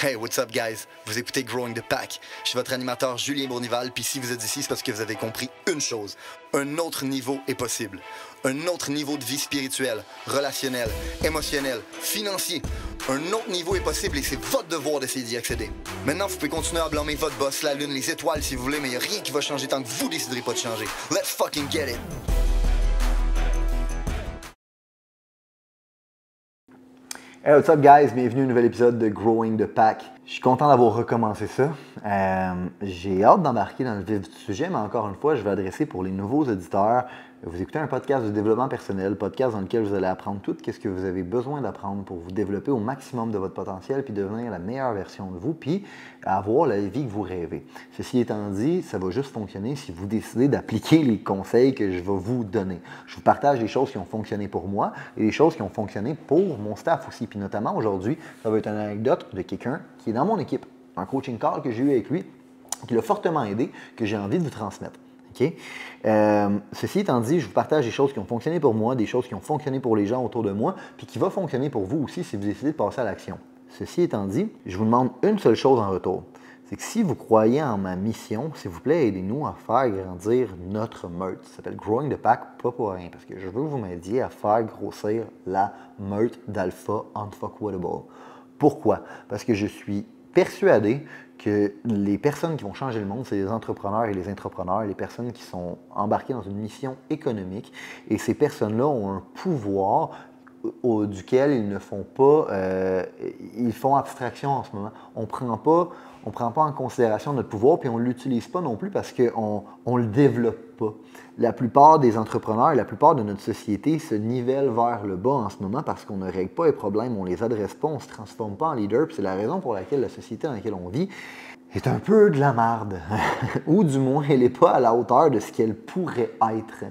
Hey, what's up, guys? Vous écoutez Growing the Pack. Je suis votre animateur Julien Bournival, puis si vous êtes ici, c'est parce que vous avez compris une chose. Un autre niveau est possible. Un autre niveau de vie spirituelle, relationnelle, émotionnelle, financier. Un autre niveau est possible et c'est votre devoir d'essayer d'y accéder. Maintenant, vous pouvez continuer à blâmer votre boss, la lune, les étoiles si vous voulez, mais il n'y a rien qui va changer tant que vous déciderez pas de changer. Let's fucking get it! Hey, what's up guys? Bienvenue à un nouvel épisode de Growing the Pack. Je suis content d'avoir recommencé ça. J'ai hâte d'embarquer dans le vif du sujet, mais encore une fois, je vais adresser pour les nouveaux auditeurs. Vous écoutez un podcast de développement personnel, podcast dans lequel vous allez apprendre tout ce que vous avez besoin d'apprendre pour vous développer au maximum de votre potentiel, puis devenir la meilleure version de vous, puis avoir la vie que vous rêvez. Ceci étant dit, ça va juste fonctionner si vous décidez d'appliquer les conseils que je vais vous donner. Je vous partage des choses qui ont fonctionné pour moi et des choses qui ont fonctionné pour mon staff aussi. Puis notamment aujourd'hui, ça va être une anecdote de quelqu'un qui est dans mon équipe, un coaching call que j'ai eu avec lui, qui l'a fortement aidé, que j'ai envie de vous transmettre. Okay? Ceci étant dit, je vous partage des choses qui ont fonctionné pour moi, des choses qui ont fonctionné pour les gens autour de moi, puis qui vont fonctionner pour vous aussi si vous décidez de passer à l'action. Ceci étant dit, je vous demande une seule chose en retour. C'est que si vous croyez en ma mission, s'il vous plaît, aidez-nous à faire grandir notre meute. Ça s'appelle Growing the Pack, pas pour rien, parce que je veux que vous m'aidiez à faire grossir la meute d'Alpha Unfuckwittable. Pourquoi? Parce que je suis persuadé que les personnes qui vont changer le monde, c'est les entrepreneurs et les intrapreneurs, les personnes qui sont embarquées dans une mission économique. Et ces personnes-là ont un pouvoir duquel ils ne font pas, ils font abstraction en ce moment. On ne prend pas en considération notre pouvoir, puis on ne l'utilise pas non plus parce qu'on ne le développe pas. La plupart des entrepreneurs, la plupart de notre société se nivellent vers le bas en ce moment parce qu'on ne règle pas les problèmes, on ne les adresse pas, on ne se transforme pas en leader. Puis c'est la raison pour laquelle la société dans laquelle on vit est un peu de la merde. Ou du moins, elle n'est pas à la hauteur de ce qu'elle pourrait être.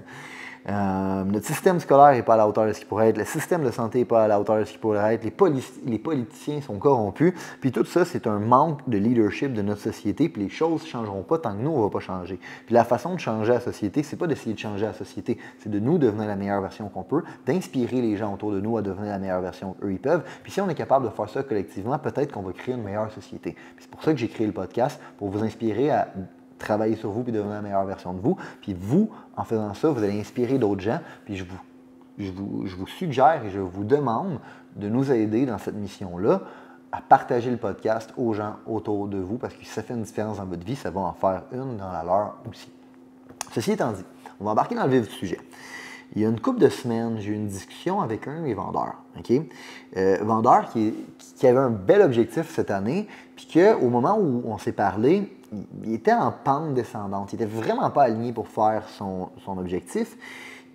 Notre système scolaire n'est pas à la hauteur de ce qu'il pourrait être, le système de santé n'est pas à la hauteur de ce qu'il pourrait être, les politiciens sont corrompus, puis tout ça, c'est un manque de leadership de notre société, puis les choses ne changeront pas tant que nous, on ne va pas changer. Puis la façon de changer la société, c'est pas d'essayer de changer la société, c'est de nous devenir la meilleure version qu'on peut, d'inspirer les gens autour de nous à devenir la meilleure version qu'eux ils peuvent, puis si on est capable de faire ça collectivement, peut-être qu'on va créer une meilleure société. Puis c'est pour ça que j'ai créé le podcast, pour vous inspirer à travailler sur vous puis devenir la meilleure version de vous. Puis vous, en faisant ça, vous allez inspirer d'autres gens. Puis je vous suggère et je vous demande de nous aider dans cette mission-là à partager le podcast aux gens autour de vous parce que si ça fait une différence dans votre vie, ça va en faire une dans la leur aussi. Ceci étant dit, on va embarquer dans le vif du sujet. Il y a une couple de semaines, j'ai eu une discussion avec un de mes vendeurs. Okay? Vendeur qui avait un bel objectif cette année, puis qu'au moment où on s'est parlé, il était en pente descendante. Il n'était vraiment pas aligné pour faire son objectif.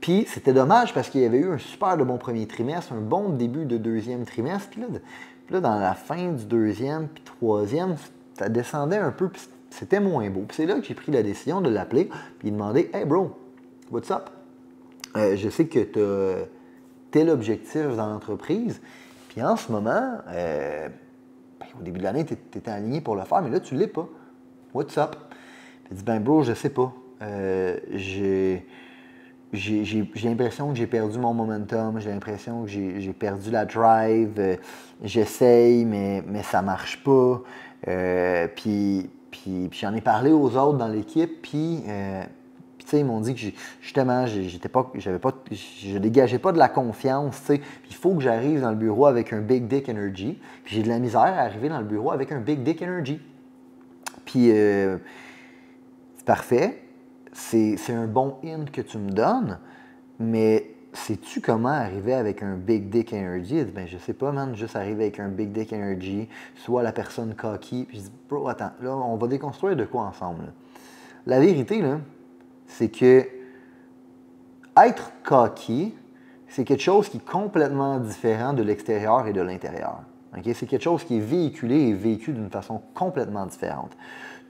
Puis c'était dommage parce qu'il y avait eu un super de bon premier trimestre, un bon début de deuxième trimestre. Puis là dans la fin du deuxième puis troisième, ça descendait un peu, puis c'était moins beau. Puis c'est là que j'ai pris la décision de l'appeler puis de demander « Hey bro, what's up? Je sais que tu as tel objectif dans l'entreprise, puis en ce moment, au début de l'année, tu étais aligné pour le faire, mais là, tu ne l'es pas. What's up? » Il dit, ben bro, je sais pas. J'ai l'impression que j'ai perdu mon momentum, j'ai l'impression que j'ai perdu la drive, j'essaye, mais ça marche pas. Puis j'en ai parlé aux autres dans l'équipe, puis ils m'ont dit que justement, je dégageais pas de la confiance. Puis il faut que j'arrive dans le bureau avec un big dick energy. Puis j'ai de la misère à arriver dans le bureau avec un big dick energy. Puis c'est parfait. C'est un bon hint que tu me donnes. Mais sais-tu comment arriver avec un big dick energy? Il dit, ben je sais pas, man, juste arriver avec un big dick energy, soit la personne cocky. Puis je dis, bro, attends, là, on va déconstruire de quoi ensemble? Là? La vérité, là, c'est que être cocky, c'est quelque chose qui est complètement différent de l'extérieur et de l'intérieur. Okay? C'est quelque chose qui est véhiculé et vécu d'une façon complètement différente.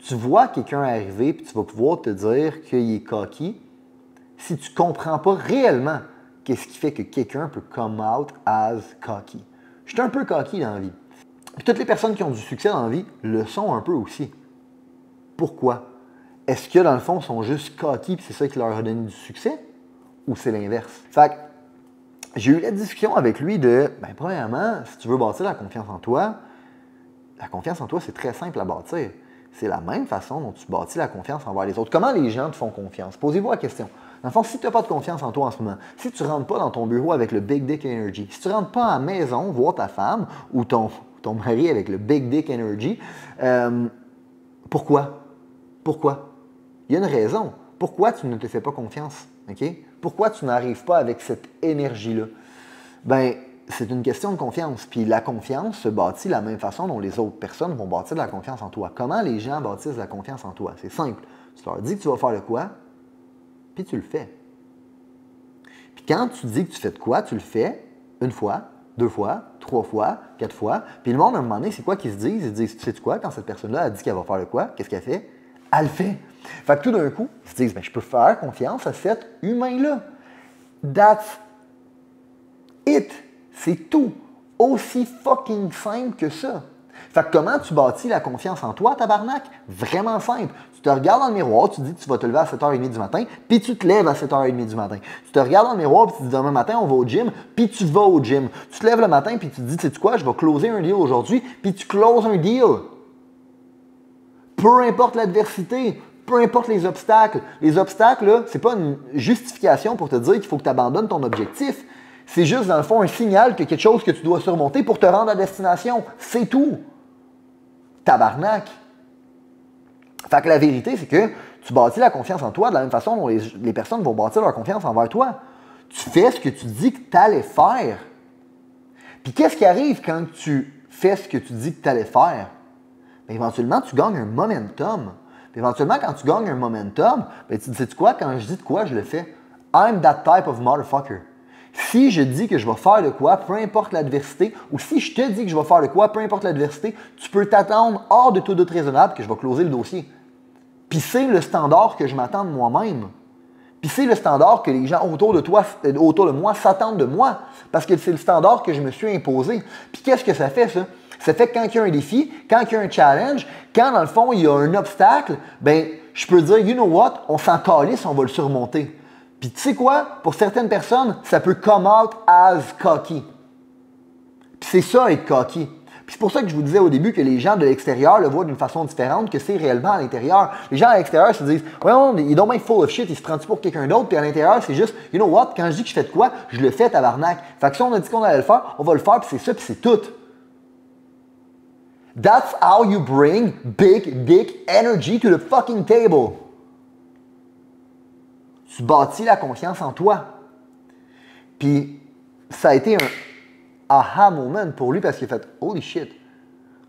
Tu vois quelqu'un arriver et tu vas pouvoir te dire qu'il est cocky si tu ne comprends pas réellement qu'est-ce qui fait que quelqu'un peut come out as cocky. Je suis un peu cocky dans la vie. Puis toutes les personnes qui ont du succès dans la vie le sont un peu aussi. Pourquoi? Est-ce que dans le fond, ils sont juste cocky et c'est ça qui leur a donné du succès? Ou c'est l'inverse? Fait que j'ai eu la discussion avec lui de, premièrement, si tu veux bâtir la confiance en toi, la confiance en toi, c'est très simple à bâtir. C'est la même façon dont tu bâtis la confiance envers les autres. Comment les gens te font confiance? Posez-vous la question. Dans le fond, si tu n'as pas de confiance en toi en ce moment, si tu ne rentres pas dans ton bureau avec le Big Dick Energy, si tu ne rentres pas à la maison voir ta femme ou ton mari avec le Big Dick Energy, pourquoi? Pourquoi? Il y a une raison. Pourquoi tu ne te fais pas confiance? Okay? Pourquoi tu n'arrives pas avec cette énergie-là? Ben, c'est une question de confiance. Puis la confiance se bâtit de la même façon dont les autres personnes vont bâtir de la confiance en toi. Comment les gens bâtissent de la confiance en toi? C'est simple. Tu leur dis que tu vas faire le quoi, puis tu le fais. Puis quand tu dis que tu fais de quoi, tu le fais une fois, 2 fois, 3 fois, 4 fois. Puis le monde, à un moment donné, c'est quoi qu'ils se disent? Ils se disent, tu sais quoi, quand cette personne-là a dit qu'elle va faire le quoi, qu'est-ce qu'elle fait? Elle le fait. Fait que tout d'un coup, ils se disent, ben, je peux faire confiance à cet humain-là. That's it. C'est tout. Aussi fucking simple que ça. Fait que comment tu bâtis la confiance en toi, tabarnak? Vraiment simple. Tu te regardes dans le miroir, tu te dis que tu vas te lever à 7h30 du matin, puis tu te lèves à 7h30 du matin. Tu te regardes dans le miroir, puis tu te dis demain matin, on va au gym, puis tu vas au gym. Tu te lèves le matin, puis tu te dis, tu sais quoi, je vais closer un deal aujourd'hui, puis tu closes un deal. Peu importe l'adversité, peu importe les obstacles. Les obstacles, là, c'est pas une justification pour te dire qu'il faut que tu abandonnes ton objectif. C'est juste, dans le fond, un signal qu'il y a quelque chose que tu dois surmonter pour te rendre à destination. C'est tout. Tabarnak. Fait que la vérité, c'est que tu bâtis la confiance en toi de la même façon dont les personnes vont bâtir leur confiance envers toi. Tu fais ce que tu dis que tu allais faire. Puis qu'est-ce qui arrive quand tu fais ce que tu dis que tu allais faire? Bien, éventuellement, tu gagnes un momentum. Puis éventuellement, quand tu gagnes un momentum, bien, tu te dis, sais-tu quoi? Quand je dis de quoi, je le fais. I'm that type of motherfucker. Si je dis que je vais faire de quoi, peu importe l'adversité, ou si je te dis que je vais faire de quoi, peu importe l'adversité, tu peux t'attendre hors de tout doute raisonnable que je vais closer le dossier. Puis c'est le standard que je m'attends de moi-même. Puis c'est le standard que les gens autour de moi s'attendent de moi. Parce que c'est le standard que je me suis imposé. Puis qu'est-ce que ça fait, ça? Ça fait que quand il y a un défi, quand il y a un challenge, quand dans le fond il y a un obstacle, ben je peux dire, you know what, on s'en calisse, on va le surmonter. Puis tu sais quoi? Pour certaines personnes, ça peut come out as cocky. Puis c'est ça être cocky. Puis c'est pour ça que je vous disais au début que les gens de l'extérieur le voient d'une façon différente que c'est réellement à l'intérieur. Les gens à l'extérieur se disent, ouais, non, il est donc bien full of shit, il se prend-tu pour quelqu'un d'autre, puis à l'intérieur, c'est juste, you know what, quand je dis que je fais de quoi, je le fais tabarnak. Fait que si on a dit qu'on allait le faire, on va le faire, puis c'est ça, puis c'est tout. That's how you bring big dick energy to the fucking table. Tu bâtis la confiance en toi. Puis ça a été un aha moment pour lui parce qu'il a fait « Holy shit!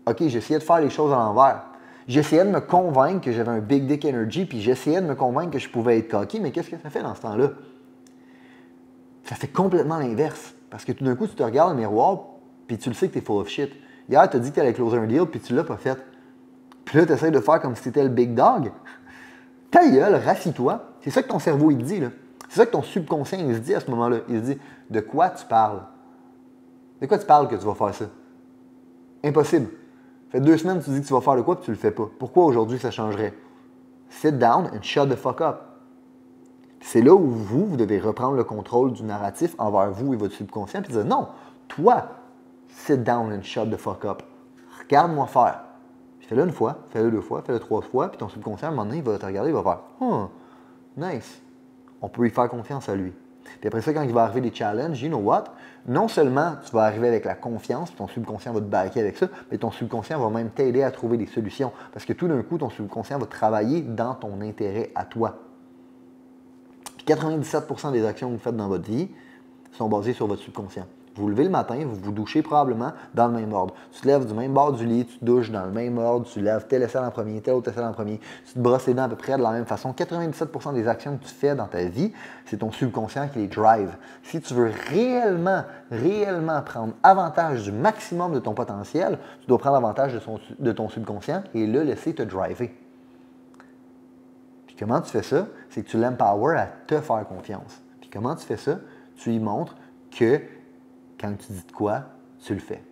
OK, j'essayais de faire les choses à l'envers. J'essayais de me convaincre que j'avais un big dick energy, puis j'essayais de me convaincre que je pouvais être cocky, mais qu'est-ce que ça fait dans ce temps-là? Ça fait complètement l'inverse. Parce que tout d'un coup, tu te regardes dans le miroir, puis tu le sais que tu es full of shit. Hier, tu as dit que tu allais closer un deal, puis tu l'as pas fait. Puis là, tu essaies de faire comme si tu étais le big dog. Ta gueule, rassis-toi. C'est ça que ton cerveau, il te dit, là. C'est ça que ton subconscient, il se dit à ce moment-là. Il se dit, de quoi tu parles? De quoi tu parles que tu vas faire ça? Impossible. Ça fait 2 semaines que tu dis que tu vas faire de quoi, puis tu le fais pas. Pourquoi aujourd'hui ça changerait? Sit down and shut the fuck up. C'est là où vous devez reprendre le contrôle du narratif envers vous et votre subconscient, puis dire, non, toi, sit down and shut the fuck up. Regarde-moi faire. Fais-le une fois, fais-le 2 fois, fais-le 3 fois, puis ton subconscient, à un moment donné, il va te regarder, il va faire « Oh, nice. On peut lui faire confiance à lui. » Puis après ça, quand il va arriver des challenges, you know what? Non seulement tu vas arriver avec la confiance, puis ton subconscient va te backer avec ça, mais ton subconscient va même t'aider à trouver des solutions. Parce que tout d'un coup, ton subconscient va travailler dans ton intérêt à toi. Puis 97% des actions que vous faites dans votre vie sont basées sur votre subconscient. Vous vous levez le matin, vous vous douchez probablement dans le même ordre. Tu te lèves du même bord du lit, tu te douches dans le même ordre, tu lèves telle aisselle en premier, telle autre aisselle en premier, tu te brosses les dents à peu près de la même façon. 97% des actions que tu fais dans ta vie, c'est ton subconscient qui les drive. Si tu veux réellement prendre avantage du maximum de ton potentiel, tu dois prendre avantage de ton subconscient et le laisser te driver. Puis comment tu fais ça? C'est que tu l'empower à te faire confiance. Puis comment tu fais ça? Tu lui montres que quand tu dis de quoi, tu le fais.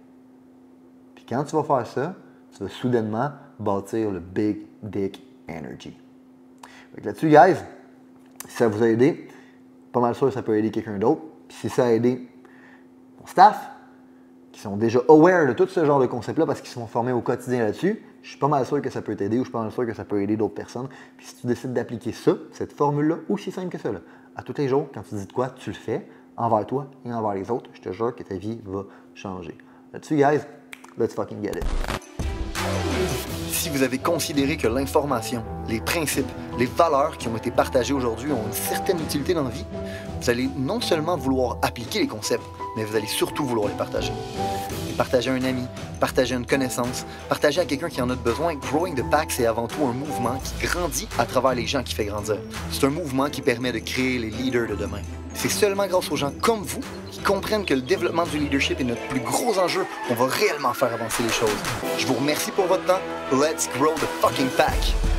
Puis quand tu vas faire ça, tu vas soudainement bâtir le Big Dick Energy. Donc là-dessus, guys, si ça vous a aidé, pas mal sûr que ça peut aider quelqu'un d'autre. Puis si ça a aidé mon staff, qui sont déjà aware de tout ce genre de concept-là parce qu'ils sont formés au quotidien là-dessus, je suis pas mal sûr que ça peut t'aider ou je suis pas mal sûr que ça peut aider d'autres personnes. Puis si tu décides d'appliquer ça, cette formule-là, aussi simple que ça, là, à tous les jours, quand tu dis de quoi, tu le fais, envers toi et envers les autres, je te jure que ta vie va changer. Là-dessus, guys, let's fucking get it. Si vous avez considéré que l'information, les principes, les valeurs qui ont été partagées aujourd'hui ont une certaine utilité dans la vie, vous allez non seulement vouloir appliquer les concepts, mais vous allez surtout vouloir les partager. Les partager à un ami, partager à une connaissance, partager à quelqu'un qui en a besoin. Growing the Pack, c'est avant tout un mouvement qui grandit à travers les gens qui fait grandir. C'est un mouvement qui permet de créer les leaders de demain. C'est seulement grâce aux gens comme vous qui comprennent que le développement du leadership est notre plus gros enjeu qu'on va réellement faire avancer les choses. Je vous remercie pour votre temps. Let's grow the fucking pack!